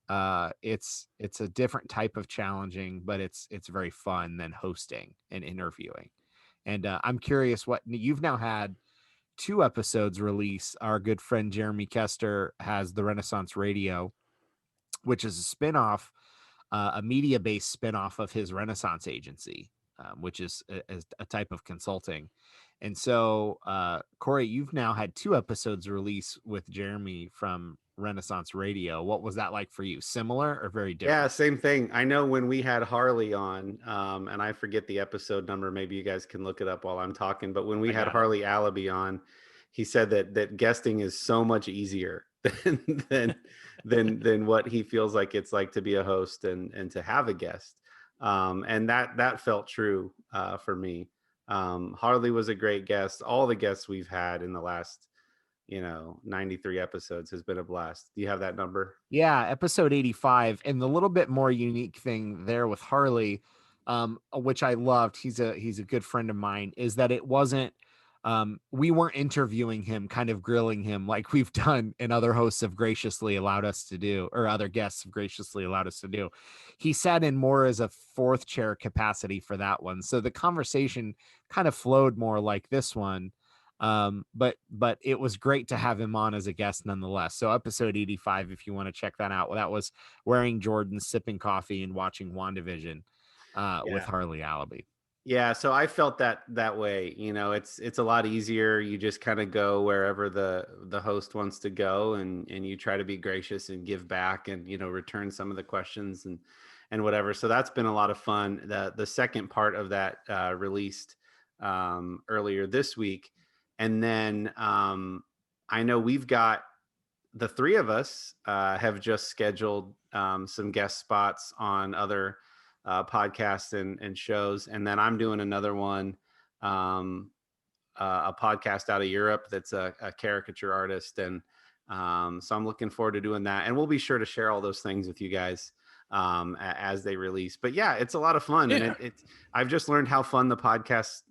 It's a different type of challenging, but it's very fun than hosting and interviewing. And I'm curious, what you've now had two episodes release. Our good friend Jeremy Kester has the Renaissance Radio, which is a spinoff, a media-based spinoff of his Renaissance agency, which is a type of consulting. And so, Corey, you've now had two episodes release with Jeremy from Renaissance Radio. What was that like for you? Similar or very different? Yeah, same thing. I know when we had Harley on, and I forget the episode number, maybe you guys can look it up while I'm talking, but when we had Harley Allaby on, he said that guesting is so much easier than what he feels like it's like to be a host and to have a guest. And that felt true for me. Harley was a great guest. All the guests we've had in the last 93 episodes has been a blast. Do you have that number? Yeah, episode 85. And the little bit more unique thing there with Harley, which I loved, he's a good friend of mine, is that it wasn't we weren't interviewing him, kind of grilling him like we've done and other hosts have graciously allowed us to do, or other guests have graciously allowed us to do. He sat in more as a fourth chair capacity for that one. So the conversation kind of flowed more like this one. But it was great to have him on as a guest nonetheless. So episode 85, if you want to check that out, that was wearing Jordans, sipping coffee, and watching WandaVision with Harley Allaby. Yeah, so I felt that way. It's a lot easier. You just kind of go wherever the host wants to go, and you try to be gracious and give back, and return some of the questions and whatever. So that's been a lot of fun. The second part of that released earlier this week, and then I know we've got the three of us have just scheduled some guest spots on other podcasts and shows, and then I'm doing another one, a podcast out of Europe that's a caricature artist, and so I'm looking forward to doing that, and we'll be sure to share all those things with you guys as they release. But yeah, it's a lot of fun, and I've just learned how fun the podcast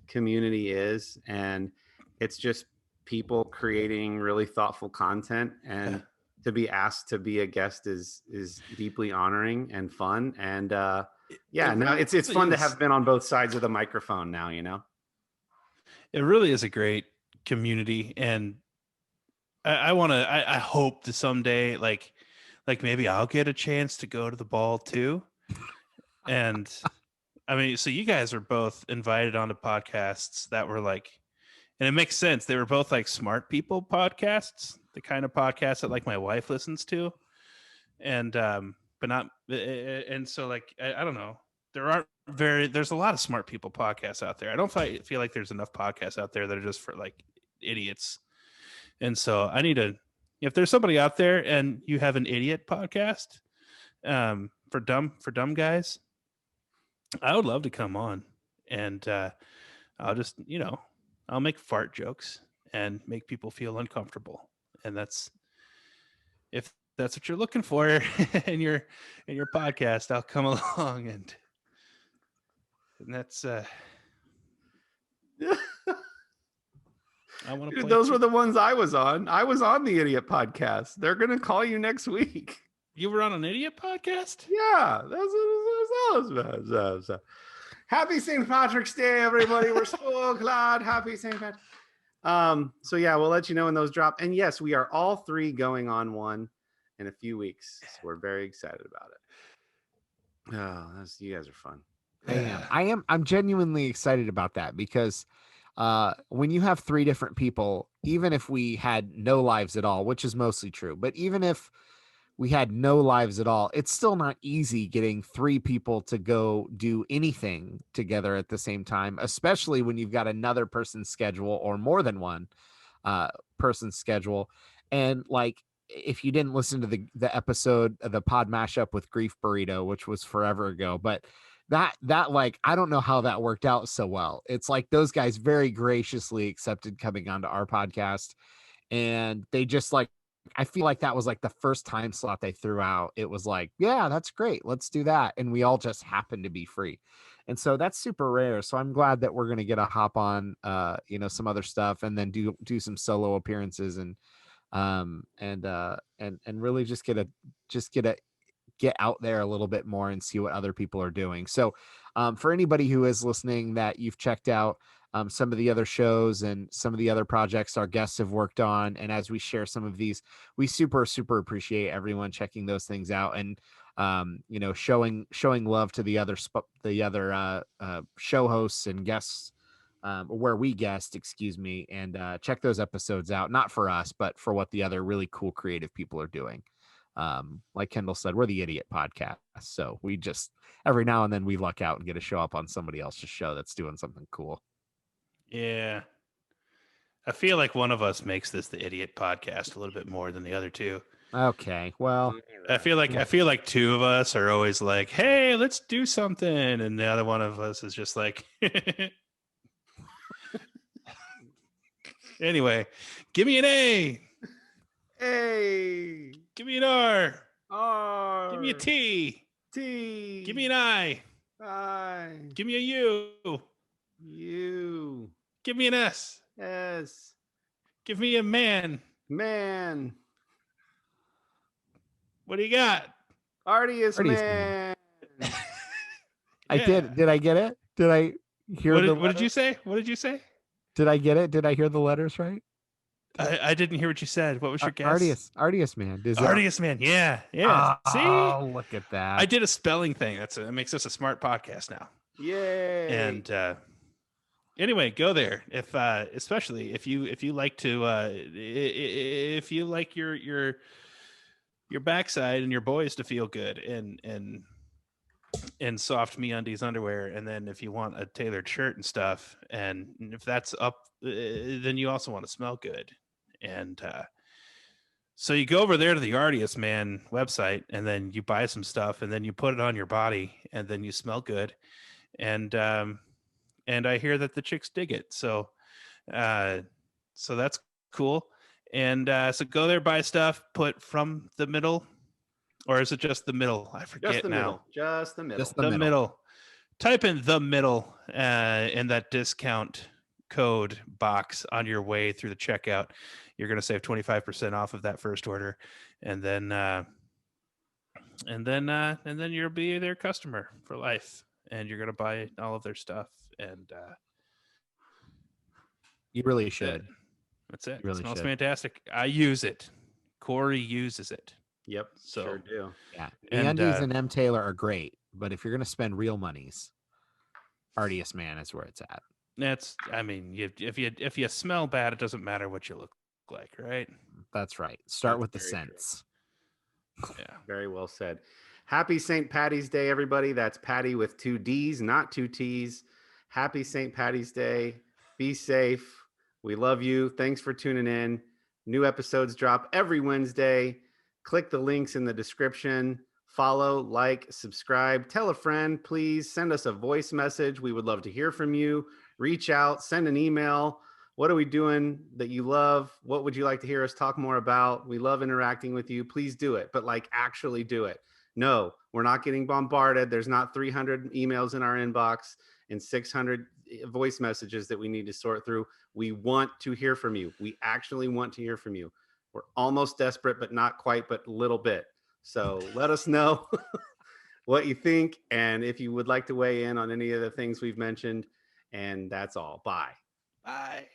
community is, and it's just people creating really thoughtful content, and to be asked to be a guest is deeply honoring and fun. And yeah, now it's fun to have been on both sides of the microphone now, you know. It really is a great community, and I want to. I hope to someday, like maybe I'll get a chance to go to the ball too. And I mean, so you guys are both invited onto podcasts that were like, and it makes sense. They were both like smart people podcasts, the kind of podcasts that like my wife listens to, and but not. And so like I don't know. There's a lot of smart people podcasts out there. I don't feel like there's enough podcasts out there that are just for like idiots. And so I need to, if there's somebody out there and you have an idiot podcast for dumb guys, I would love to come on, and I'll just, I'll make fart jokes and make people feel uncomfortable. And if that's what you're looking for in your podcast, I'll come along and that's I want to Dude, those were the ones I was on. I was on the Idiot podcast. They're gonna call you next week. You were on an Idiot podcast? Yeah, that's what it was. Happy St. Patrick's Day, everybody. We're so glad. Happy St. Patrick's. So yeah, we'll let you know when those drop. And yes, we are all three going on one in a few weeks. So we're very excited about it. Oh, you guys are fun. I'm genuinely excited about that because when you have three different people, even if we had no lives at all, which is mostly true, but even if we had no lives at all, it's still not easy getting three people to go do anything together at the same time, especially when you've got another person's schedule or more than one person's schedule. And like, if you didn't listen to the episode of the pod mashup with Grief Burrito, which was forever ago, but that like, I don't know how that worked out so well. It's like those guys very graciously accepted coming onto our podcast, and they just like, I feel like that was like the first time slot they threw out. It was like, yeah, that's great. Let's do that. And we all just happened to be free. And so that's super rare. So I'm glad that we're going to get a hop on, some other stuff, and then do some solo appearances and really just get out there a little bit more and see what other people are doing. So for anybody who is listening that you've checked out some of the other shows and some of the other projects our guests have worked on, and as we share some of these, we super appreciate everyone checking those things out and showing love to the other show hosts and guests where we guest, and check those episodes out, not for us but for what the other really cool creative people are doing. Like Kendall said, we're the Idiot podcast, so we just every now and then we luck out and get to show up on somebody else's show that's doing something cool. Yeah, I feel like one of us makes this the Idiot podcast a little bit more than the other two. Okay, well, I feel like two of us are always like, hey, let's do something, and the other one of us is just like anyway, give me an A. A. Give me an R. R. Give me a T. T. Give me an I. I. Give me a U. U. Give me an S. S. Give me a man. Man. What do you got? Artiest man. I did. Did I get it? Did I hear what did you say? What did you say? Did I get it? Did I hear the letters right? I didn't hear what you said. What was your guess? Artiest man. Artiest man. Yeah. See? Oh, look at that. I did a spelling thing. That makes us a smart podcast now. Yay. And anyway, go there. If especially if you like to if you like your backside and your boys to feel good and soft MeUndies underwear, and then if you want a tailored shirt and stuff, and if that's up, then you also want to smell good. And so you go over there to the Artiest Man website, and then you buy some stuff, and then you put it on your body, and then you smell good. And I hear that the chicks dig it. So that's cool. And so go there, buy stuff, put From the Middle, or is it just the middle? I forget just the now. Middle. Just the middle. Just The middle. Type in the middle in that discount code box on your way through the checkout. You're going to save 25% off of that first order, and then you'll be their customer for life, and you're going to buy all of their stuff. And You really that's it. should. That's it. You really It smells should. fantastic. I use it. Corey uses it. Yep, So sure do. Yeah. And, MeUndies and M Taylor are great, but if you're gonna spend real monies, Artiest Man is where it's at. that's. I mean, if you smell bad, it doesn't matter what you look like, right? That's right. Start That's with the very true. scents. Yeah. Very well said. Happy St. Patty's Day, everybody. That's Patty with 2 D's, not 2 T's. Happy St. Patty's Day. Be safe. We love you. Thanks for tuning in. New episodes drop every Wednesday. Click the links in the description. Follow, like, subscribe. Tell a friend, please. Send us a voice message. We would love to hear from you. Reach out, send an email. What are we doing that you love? What would you like to hear us talk more about? We love interacting with you. Please do it, but like actually do it. No, we're not getting bombarded. There's not 300 emails in our inbox and 600 voice messages that we need to sort through. We want to hear from you. We actually want to hear from you. We're almost desperate, but not quite, but a little bit. So let us know what you think. And if you would like to weigh in on any of the things we've mentioned. And that's all. Bye. Bye.